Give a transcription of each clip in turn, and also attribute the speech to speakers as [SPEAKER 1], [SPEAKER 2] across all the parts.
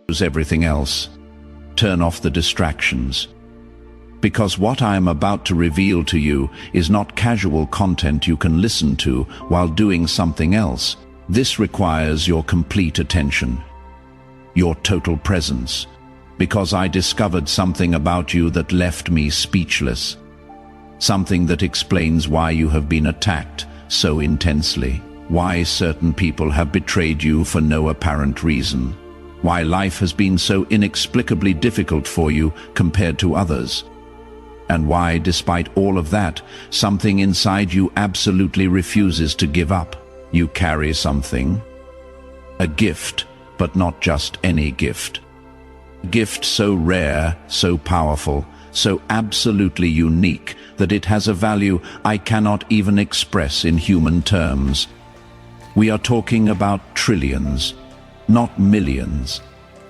[SPEAKER 1] Close everything else. Turn off the distractions. Because what I am about to reveal to you is not casual content you can listen to while doing something else. This requires your complete attention, your total presence, because I discovered something about you that left me speechless. Something that explains why you have been attacked so intensely, why certain people have betrayed you for no apparent reason, why life has been so inexplicably difficult for you compared to others, and why, despite all of that, something inside you absolutely refuses to give up. You carry something, a gift, but not just any gift. A gift so rare, so powerful, so absolutely unique that it has a value I cannot even express in human terms. We are talking about trillions, not millions,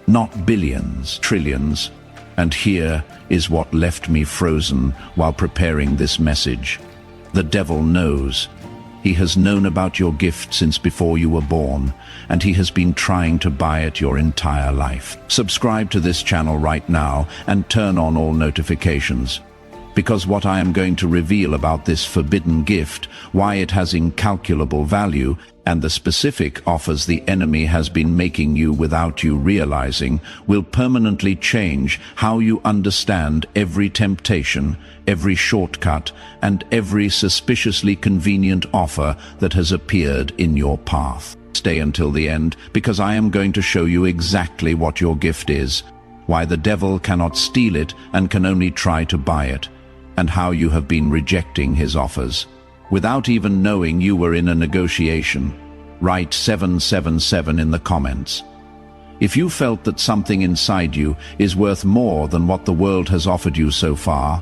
[SPEAKER 1] not billions, trillions. And here is what left me frozen while preparing this message. The devil knows. He has known about your gift since before you were born, and he has been trying to buy it your entire life. Subscribe to this channel right now and turn on all notifications, because what I am going to reveal about this forbidden gift, why it has incalculable value, and the specific offers the enemy has been making you without you realizing, will permanently change how you understand every temptation, every shortcut, and every suspiciously convenient offer that has appeared in your path. Stay until the end, because I am going to show you exactly what your gift is, why the devil cannot steal it and can only try to buy it, and how you have been rejecting his offers without even knowing you were in a negotiation. Write 777 in the comments. If you felt that something inside you is worth more than what the world has offered you so far,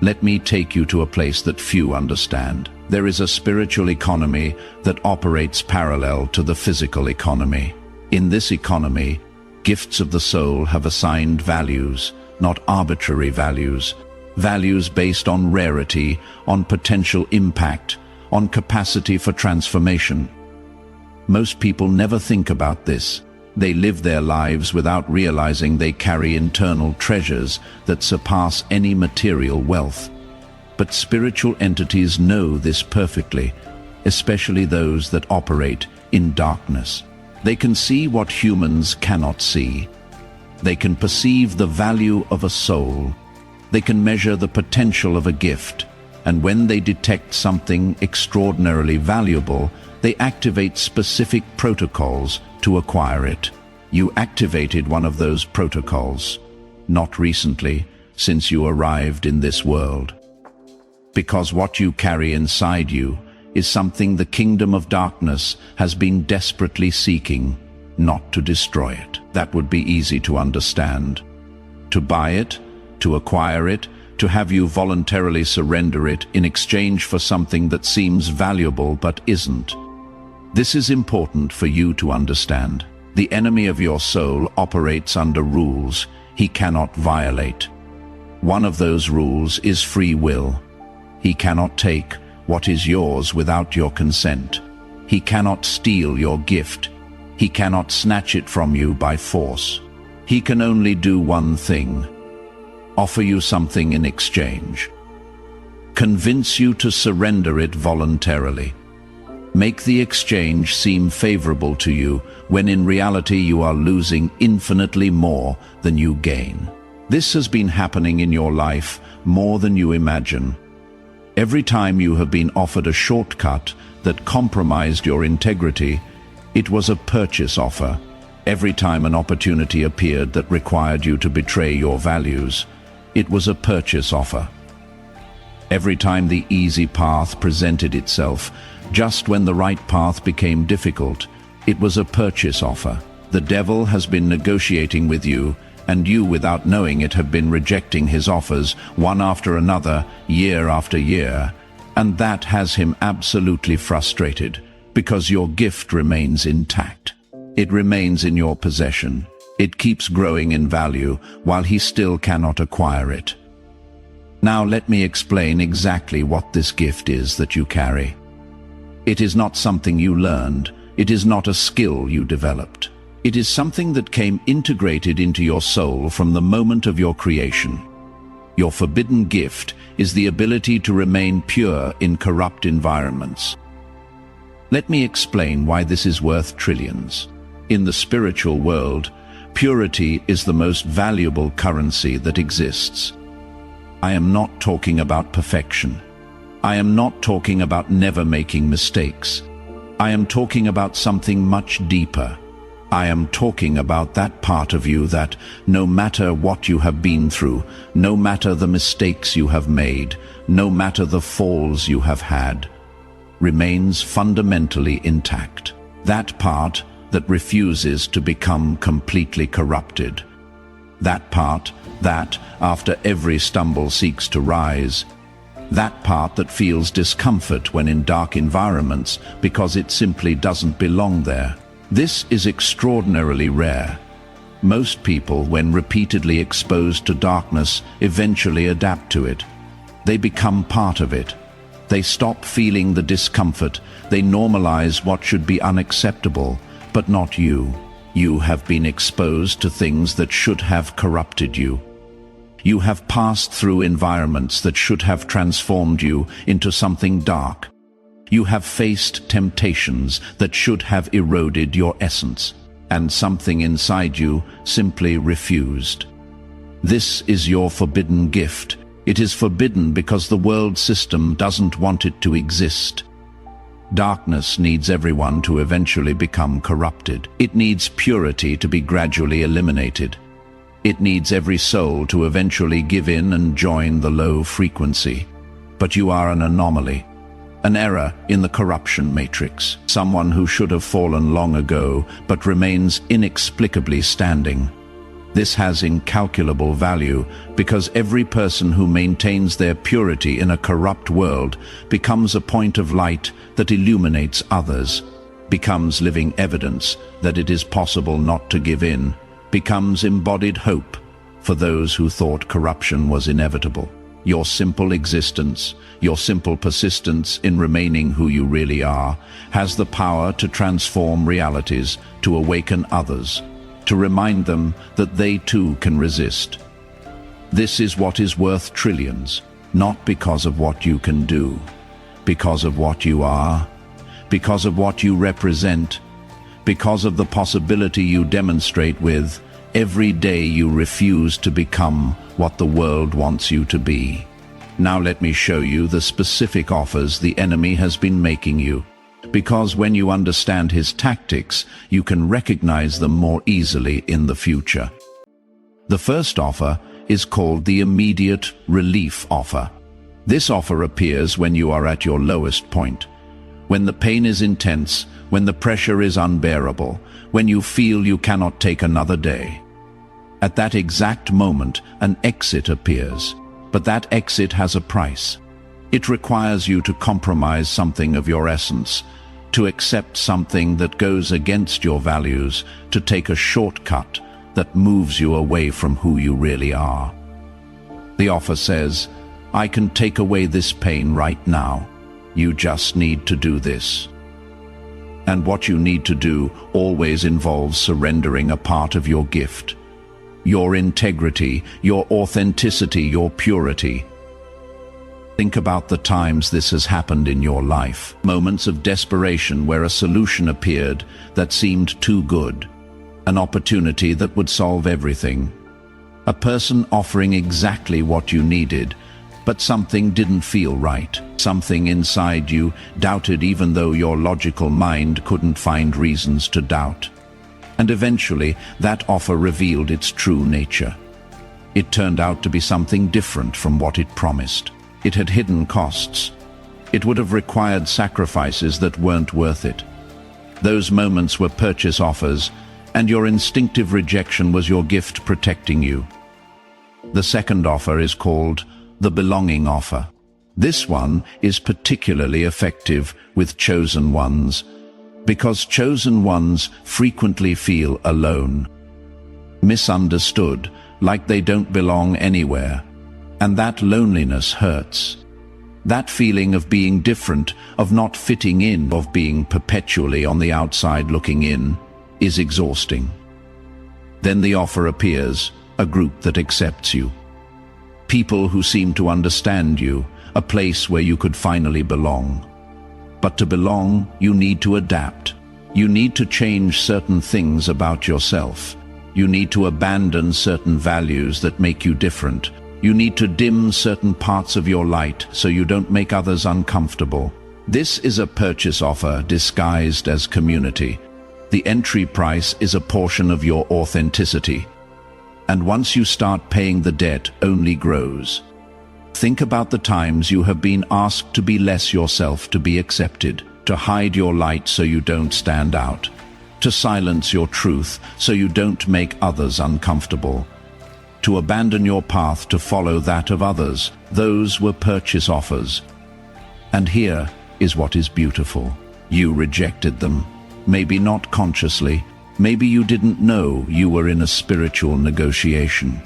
[SPEAKER 1] let me take you to a place that few understand. There is a spiritual economy that operates parallel to the physical economy. In this economy, gifts of the soul have assigned values, not arbitrary values. Values based on rarity, on potential impact, on capacity for transformation. Most people never think about this. They live their lives without realizing they carry internal treasures that surpass any material wealth. But spiritual entities know this perfectly, especially those that operate in darkness. They can see what humans cannot see. They can perceive the value of a soul. They can measure the potential of a gift, and when they detect something extraordinarily valuable, they activate specific protocols to acquire it. You activated one of those protocols, not recently, since you arrived in this world. Because what you carry inside you is something the kingdom of darkness has been desperately seeking, not to destroy it. That would be easy to understand. To buy it, to acquire it, to have you voluntarily surrender it in exchange for something that seems valuable but isn't. This is important for you to understand. The enemy of your soul operates under rules he cannot violate. One of those rules is free will. He cannot take what is yours without your consent. He cannot steal your gift. He cannot snatch it from you by force. He can only do one thing: offer you something in exchange. Convince you to surrender it voluntarily. Make the exchange seem favorable to you when in reality you are losing infinitely more than you gain. This has been happening in your life more than you imagine. Every time you have been offered a shortcut that compromised your integrity, it was a purchase offer. Every time an opportunity appeared that required you to betray your values, it was a purchase offer. Every time the easy path presented itself, just when the right path became difficult, it was a purchase offer. The devil has been negotiating with you, and you, without knowing it, have been rejecting his offers, one after another, year after year, and that has him absolutely frustrated, because your gift remains intact. It remains in your possession. It keeps growing in value, while he still cannot acquire it. Now let me explain exactly what this gift is that you carry. It is not something you learned. It is not a skill you developed. It is something that came integrated into your soul from the moment of your creation. Your forbidden gift is the ability to remain pure in corrupt environments. Let me explain why this is worth trillions. In the spiritual world, purity is the most valuable currency that exists. I am not talking about perfection. I am not talking about never making mistakes. I am talking about something much deeper. I am talking about that part of you that, no matter what you have been through, no matter the mistakes you have made, no matter the falls you have had, remains fundamentally intact. That part that refuses to become completely corrupted. That part that, after every stumble, seeks to rise. That part that feels discomfort when in dark environments because it simply doesn't belong there. This is extraordinarily rare. Most people, when repeatedly exposed to darkness, eventually adapt to it. They become part of it. They stop feeling the discomfort. They normalize what should be unacceptable, but not you. You have been exposed to things that should have corrupted you. You have passed through environments that should have transformed you into something dark. You have faced temptations that should have eroded your essence, and something inside you simply refused. This is your forbidden gift. It is forbidden because the world system doesn't want it to exist. Darkness needs everyone to eventually become corrupted. It needs purity to be gradually eliminated. It needs every soul to eventually give in and join the low frequency. But you are an anomaly. An error in the corruption matrix, someone who should have fallen long ago but remains inexplicably standing. This has incalculable value because every person who maintains their purity in a corrupt world becomes a point of light that illuminates others, becomes living evidence that it is possible not to give in, becomes embodied hope for those who thought corruption was inevitable. Your simple existence, your simple persistence in remaining who you really are, has the power to transform realities, to awaken others, to remind them that they too can resist. This is what is worth trillions, not because of what you can do, because of what you are, because of what you represent, because of the possibility you demonstrate with every day you refuse to become what the world wants you to be. Now let me show you the specific offers the enemy has been making you, because when you understand his tactics, you can recognize them more easily in the future. The first offer is called the immediate relief offer. This offer appears when you are at your lowest point, when the pain is intense, when the pressure is unbearable, when you feel you cannot take another day. At that exact moment, an exit appears, but that exit has a price. It requires you to compromise something of your essence, to accept something that goes against your values, to take a shortcut that moves you away from who you really are. The offer says, I can take away this pain right now. You just need to do this. And what you need to do always involves surrendering a part of your gift. Your integrity, your authenticity, your purity. Think about the times this has happened in your life. Moments of desperation where a solution appeared that seemed too good. An opportunity that would solve everything. A person offering exactly what you needed, but something didn't feel right. Something inside you doubted even though your logical mind couldn't find reasons to doubt. And eventually, that offer revealed its true nature. It turned out to be something different from what it promised. It had hidden costs. It would have required sacrifices that weren't worth it. Those moments were purchase offers, and your instinctive rejection was your gift protecting you. The second offer is called the belonging offer. This one is particularly effective with chosen ones, because chosen ones frequently feel alone, misunderstood, like they don't belong anywhere. And that loneliness hurts. That feeling of being different, of not fitting in, of being perpetually on the outside looking in. is exhausting. Then the offer appears, a group that accepts you. People who seem to understand you, a place where you could finally belong. But to belong, you need to adapt. You need to change certain things about yourself. You need to abandon certain values that make you different. You need to dim certain parts of your light so you don't make others uncomfortable. This is a purchase offer disguised as community. The entry price is a portion of your authenticity. And once you start paying, the debt only grows. Think about the times you have been asked to be less yourself to be accepted, to hide your light so you don't stand out, to silence your truth so you don't make others uncomfortable, to abandon your path to follow that of others. Those were purchase offers. And here is what is beautiful. You rejected them. Maybe not consciously. Maybe you didn't know you were in a spiritual negotiation.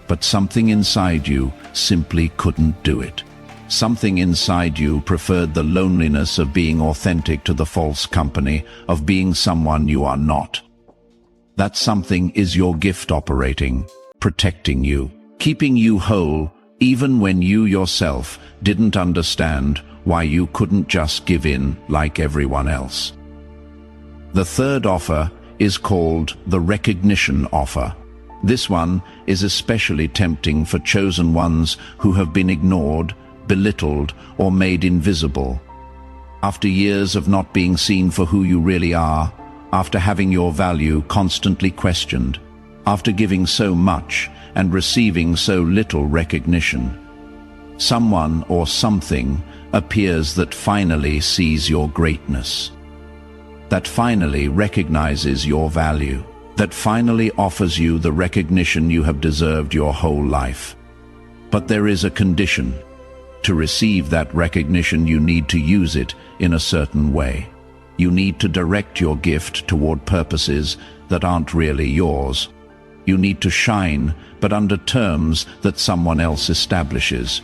[SPEAKER 1] But something inside you simply couldn't do it. Something inside you preferred the loneliness of being authentic to the false company of being someone you are not. That something is your gift operating, protecting you, keeping you whole, even when you yourself didn't understand why you couldn't just give in like everyone else. The third offer is called the recognition offer. This one is especially tempting for chosen ones who have been ignored, belittled, or made invisible. After years of not being seen for who you really are, after having your value constantly questioned, after giving so much and receiving so little recognition, someone or something appears that finally sees your greatness, that finally recognizes your value, that finally offers you the recognition you have deserved your whole life. But there is a condition. To receive that recognition, you need to use it in a certain way. You need to direct your gift toward purposes that aren't really yours. You need to shine, but under terms that someone else establishes.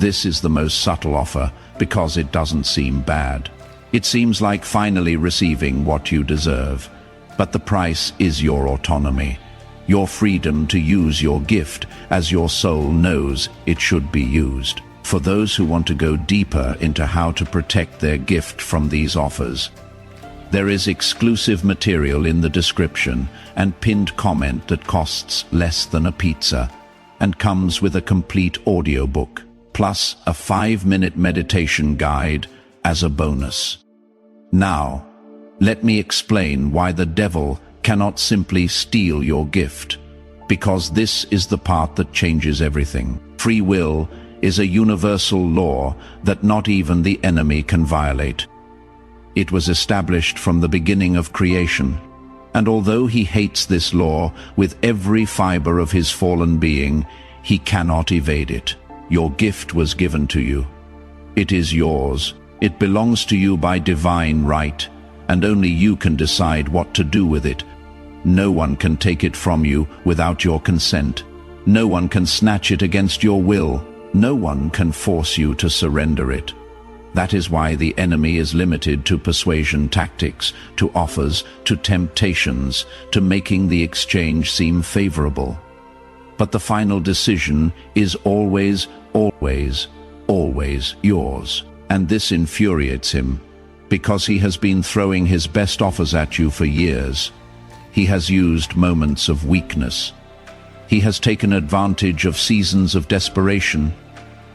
[SPEAKER 1] This is the most subtle offer because it doesn't seem bad. It seems like finally receiving what you deserve. But the price is your autonomy, your freedom to use your gift as your soul knows it should be used. For those who want to go deeper into how to protect their gift from these offers, there is exclusive material in the description and pinned comment that costs less than a pizza and comes with a complete audiobook, plus a 5-minute meditation guide as a bonus. Now, let me explain why the devil cannot simply steal your gift, because this is the part that changes everything. Free will is a universal law that not even the enemy can violate. It was established from the beginning of creation, and although he hates this law with every fiber of his fallen being, he cannot evade it. Your gift was given to you. It is yours. It belongs to you by divine right, and only you can decide what to do with it. No one can take it from you without your consent. No one can snatch it against your will. No one can force you to surrender it. That is why the enemy is limited to persuasion tactics, to offers, to temptations, to making the exchange seem favorable. But the final decision is always, always, always yours. And this infuriates him, because he has been throwing his best offers at you for years. He has used moments of weakness. He has taken advantage of seasons of desperation.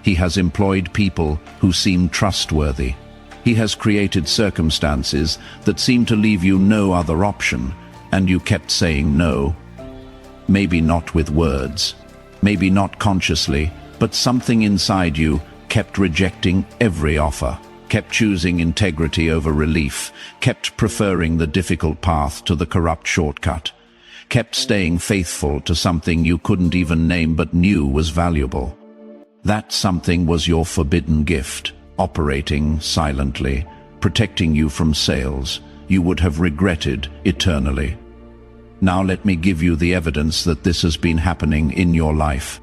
[SPEAKER 1] He has employed people who seem trustworthy. He has created circumstances that seem to leave you no other option, and you kept saying no. Maybe not with words, maybe not consciously, but something inside you kept rejecting every offer, kept choosing integrity over relief, kept preferring the difficult path to the corrupt shortcut, kept staying faithful to something you couldn't even name but knew was valuable. That something was your forbidden gift, operating silently, protecting you from sales you would have regretted eternally. Now let me give you the evidence that this has been happening in your life.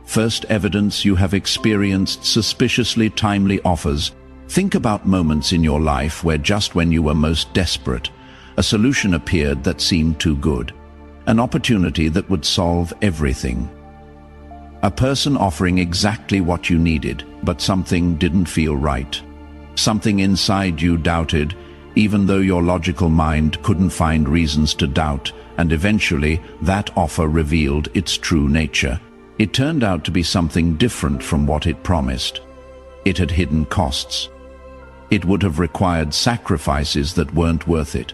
[SPEAKER 1] First evidence: you have experienced suspiciously timely offers. Think about moments in your life where just when you were most desperate, a solution appeared that seemed too good, an opportunity that would solve everything. A person offering exactly what you needed, but something didn't feel right. Something inside you doubted, even though your logical mind couldn't find reasons to doubt, and eventually that offer revealed its true nature. It turned out to be something different from what it promised. It had hidden costs. It would have required sacrifices that weren't worth it.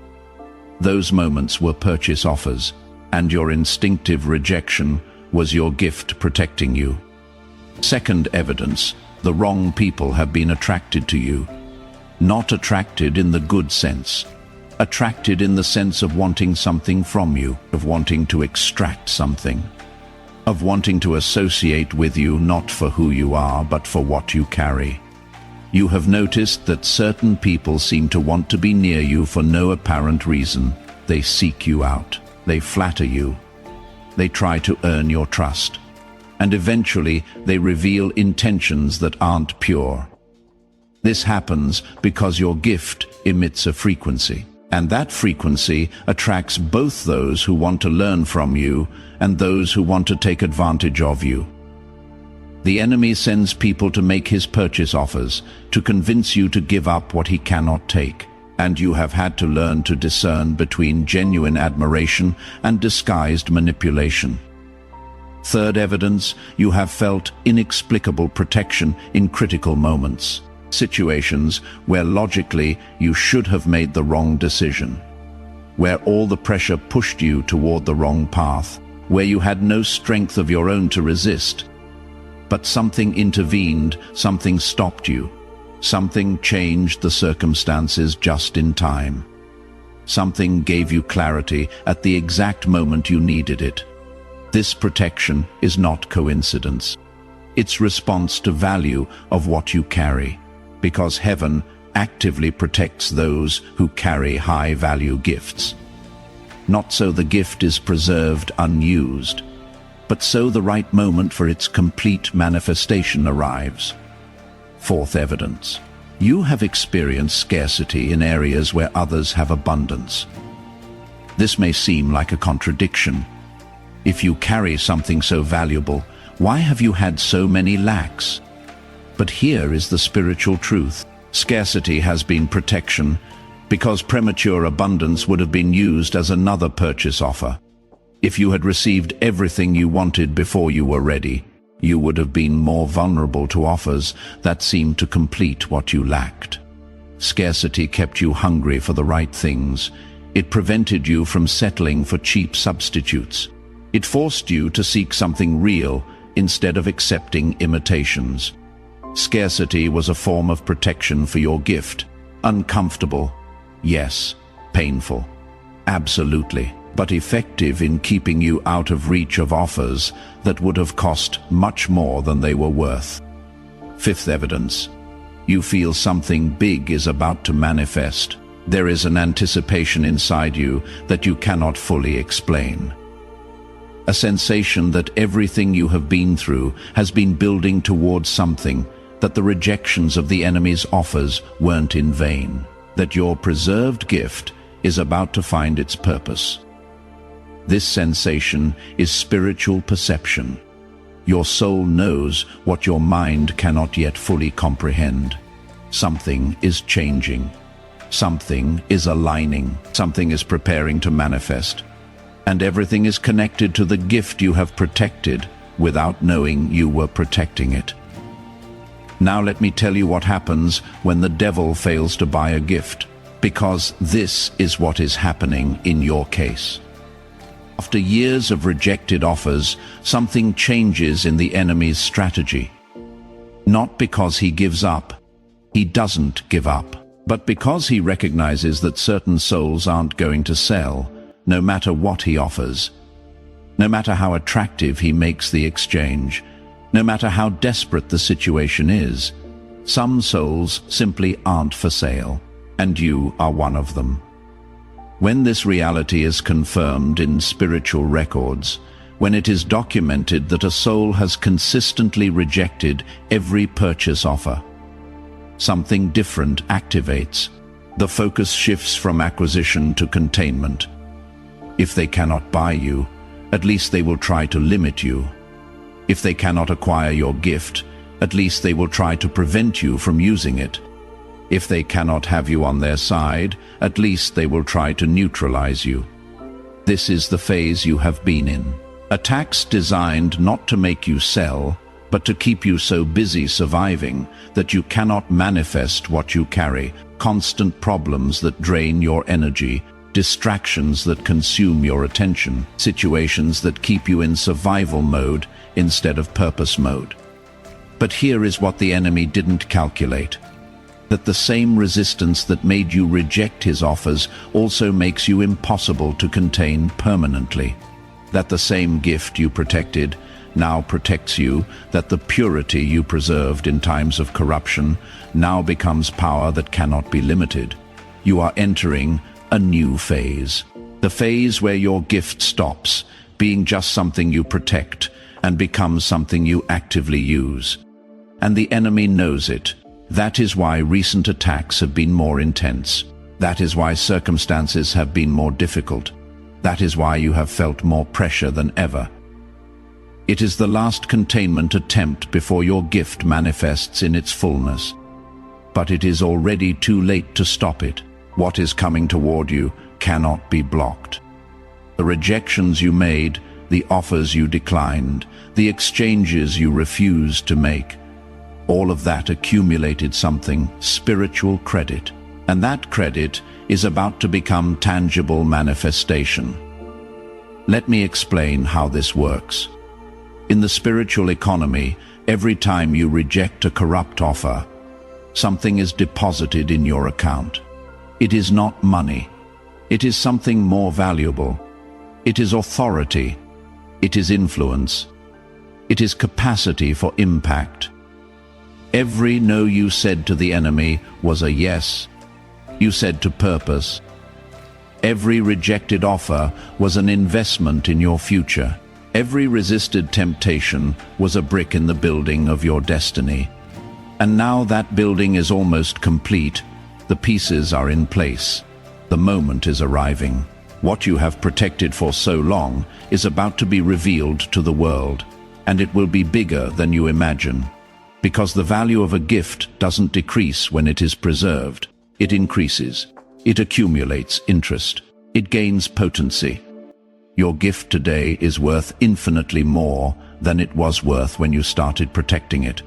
[SPEAKER 1] Those moments were purchase offers, and your instinctive rejection was your gift protecting you. Second evidence: the wrong people have been attracted to you. Not attracted in the good sense. Attracted in the sense of wanting something from you, of wanting to extract something. Of wanting to associate with you not for who you are, but for what you carry. You have noticed that certain people seem to want to be near you for no apparent reason. They seek you out. They flatter you. They try to earn your trust. And eventually they reveal intentions that aren't pure. This happens because your gift emits a frequency, and that frequency attracts both those who want to learn from you and those who want to take advantage of you. The enemy sends people to make his purchase offers, to convince you to give up what he cannot take, and you have had to learn to discern between genuine admiration and disguised manipulation. Third evidence: you have felt inexplicable protection in critical moments. Situations where logically you should have made the wrong decision, where all the pressure pushed you toward the wrong path, where you had no strength of your own to resist. But something intervened, something stopped you, something changed the circumstances just in time. Something gave you clarity at the exact moment you needed it. This protection is not coincidence. It's response to value of what you carry, because heaven actively protects those who carry high-value gifts. Not so the gift is preserved unused, but so the right moment for its complete manifestation arrives. Fourth evidence: you have experienced scarcity in areas where others have abundance. This may seem like a contradiction. If you carry something so valuable, why have you had so many lacks? But here is the spiritual truth. Scarcity has been protection, because premature abundance would have been used as another purchase offer. If you had received everything you wanted before you were ready, you would have been more vulnerable to offers that seemed to complete what you lacked. Scarcity kept you hungry for the right things. It prevented you from settling for cheap substitutes. It forced you to seek something real instead of accepting imitations. Scarcity was a form of protection for your gift. Uncomfortable, yes. Painful, absolutely. But effective in keeping you out of reach of offers that would have cost much more than they were worth. Fifth evidence: you feel something big is about to manifest. There is an anticipation inside you that you cannot fully explain. A sensation that everything you have been through has been building towards something, that the rejections of the enemy's offers weren't in vain, that your preserved gift is about to find its purpose. This sensation is spiritual perception. Your soul knows what your mind cannot yet fully comprehend. Something is changing. Something is aligning. Something is preparing to manifest. And everything is connected to the gift you have protected without knowing you were protecting it. Now let me tell you what happens when the devil fails to buy a gift, because this is what is happening in your case. After years of rejected offers, something changes in the enemy's strategy. Not because he gives up. He doesn't give up. But because he recognizes that certain souls aren't going to sell, no matter what he offers. No matter how attractive he makes the exchange. No matter how desperate the situation is, some souls simply aren't for sale, and you are one of them. When this reality is confirmed in spiritual records, when it is documented that a soul has consistently rejected every purchase offer, something different activates. The focus shifts from acquisition to containment. If they cannot buy you, at least they will try to limit you. If they cannot acquire your gift, at least they will try to prevent you from using it. If they cannot have you on their side, at least they will try to neutralize you. This is the phase you have been in. Attacks designed not to make you sell, but to keep you so busy surviving that you cannot manifest what you carry. Constant problems that drain your energy, distractions that consume your attention, situations that keep you in survival mode instead of purpose mode. But here is what the enemy didn't calculate: that the same resistance that made you reject his offers also makes you impossible to contain permanently. That the same gift you protected now protects you, that the purity you preserved in times of corruption now becomes power that cannot be limited. You are entering a new phase. The phase where your gift stops being just something you protect and becomes something you actively use. And the enemy knows it. That is why recent attacks have been more intense. That is why circumstances have been more difficult. That is why you have felt more pressure than ever. It is the last containment attempt before your gift manifests in its fullness. But it is already too late to stop it. What is coming toward you cannot be blocked. The rejections you made, the offers you declined, the exchanges you refused to make, all of that accumulated something, spiritual credit. And that credit is about to become tangible manifestation. Let me explain how this works. In the spiritual economy, every time you reject a corrupt offer, something is deposited in your account. It is not money. It is something more valuable. It is authority. It is influence. It is capacity for impact. Every no you said to the enemy was a yes you said to purpose. Every rejected offer was an investment in your future. Every resisted temptation was a brick in the building of your destiny. And now that building is almost complete. The pieces are in place. The moment is arriving. What you have protected for so long is about to be revealed to the world, and it will be bigger than you imagine. Because the value of a gift doesn't decrease when it is preserved. It increases. It accumulates interest. It gains potency. Your gift today is worth infinitely more than it was worth when you started protecting it.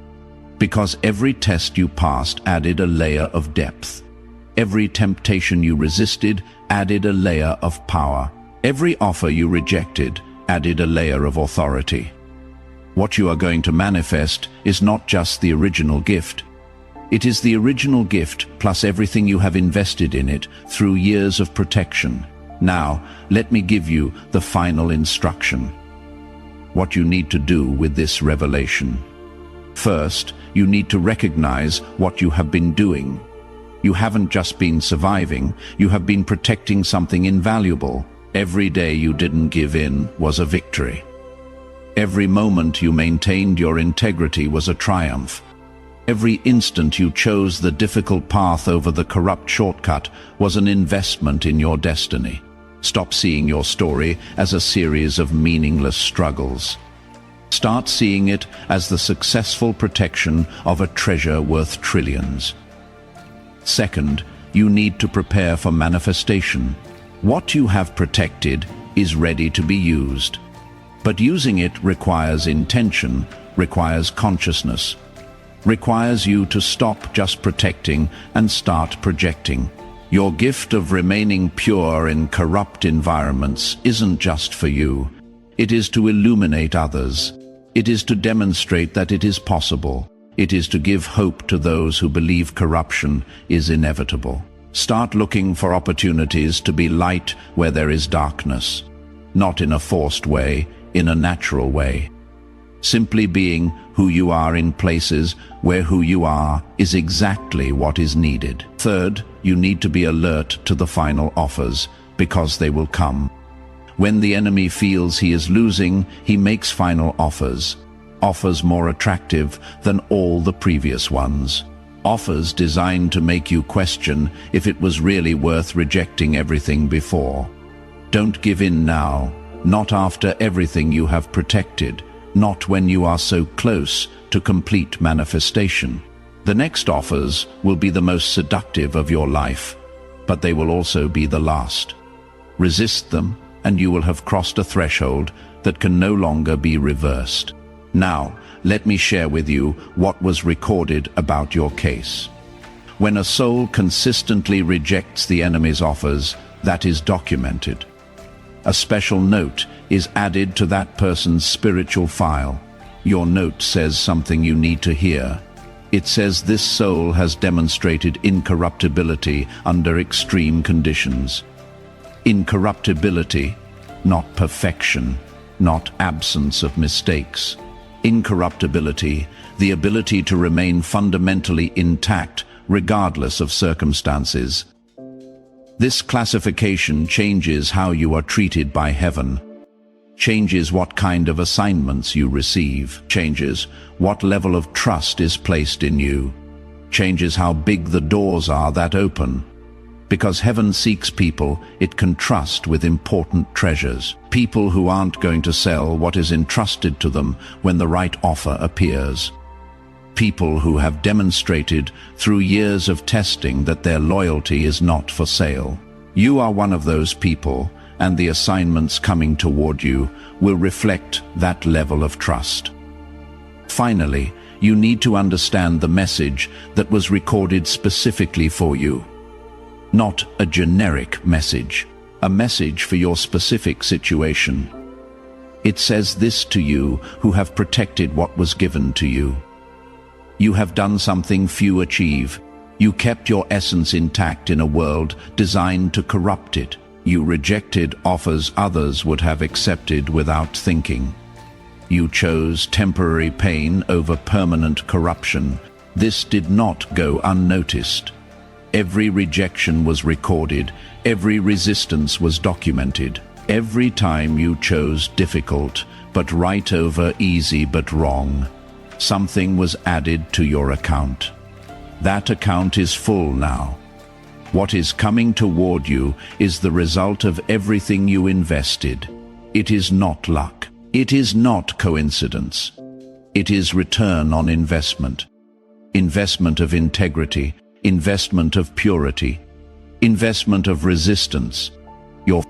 [SPEAKER 1] Because every test you passed added a layer of depth. Every temptation you resisted added a layer of power. Every offer you rejected added a layer of authority. What you are going to manifest is not just the original gift. It is the original gift plus everything you have invested in it through years of protection. Now, let me give you the final instruction. What you need to do with this revelation. First, you need to recognize what you have been doing. You haven't just been surviving, you have been protecting something invaluable. Every day you didn't give in was a victory. Every moment you maintained your integrity was a triumph. Every instant you chose the difficult path over the corrupt shortcut was an investment in your destiny. Stop seeing your story as a series of meaningless struggles. Start seeing it as the successful protection of a treasure worth trillions. Second, you need to prepare for manifestation. What you have protected is ready to be used. But using it requires intention, requires consciousness, requires you to stop just protecting and start projecting. Your gift of remaining pure in corrupt environments isn't just for you. It is to illuminate others. It is to demonstrate that it is possible. It is to give hope to those who believe corruption is inevitable. Start looking for opportunities to be light where there is darkness. Not in a forced way, in a natural way. Simply being who you are in places where who you are is exactly what is needed. Third, you need to be alert to the final offers, because they will come. When the enemy feels he is losing, he makes final offers more attractive than all the previous ones. Offers designed to make you question if it was really worth rejecting everything before. Don't give in now, not after everything you have protected, not when you are so close to complete manifestation. The next offers will be the most seductive of your life, but they will also be the last. Resist them, and you will have crossed a threshold that can no longer be reversed. Now, let me share with you what was recorded about your case. When a soul consistently rejects the enemy's offers, that is documented. A special note is added to that person's spiritual file. Your note says something you need to hear. It says this soul has demonstrated incorruptibility under extreme conditions. Incorruptibility, not perfection, not absence of mistakes. Incorruptibility, the ability to remain fundamentally intact regardless of circumstances. This classification changes how you are treated by heaven, changes what kind of assignments you receive, changes what level of trust is placed in you, changes how big the doors are that open. Because heaven seeks people it can trust with important treasures, people who aren't going to sell what is entrusted to them when the right offer appears. People who have demonstrated through years of testing that their loyalty is not for sale. You are one of those people, and the assignments coming toward you will reflect that level of trust. Finally, you need to understand the message that was recorded specifically for you. Not a generic message, a message for your specific situation. It says this to you who have protected what was given to you. You have done something few achieve. You kept your essence intact in a world designed to corrupt it. You rejected offers others would have accepted without thinking. You chose temporary pain over permanent corruption. This did not go unnoticed. Every rejection was recorded, every resistance was documented. Every time you chose difficult, but right over easy but wrong, something was added to your account. That account is full now. What is coming toward you is the result of everything you invested. It is not luck. It is not coincidence. It is return on investment. Investment of integrity, investment of purity, investment of resistance. Your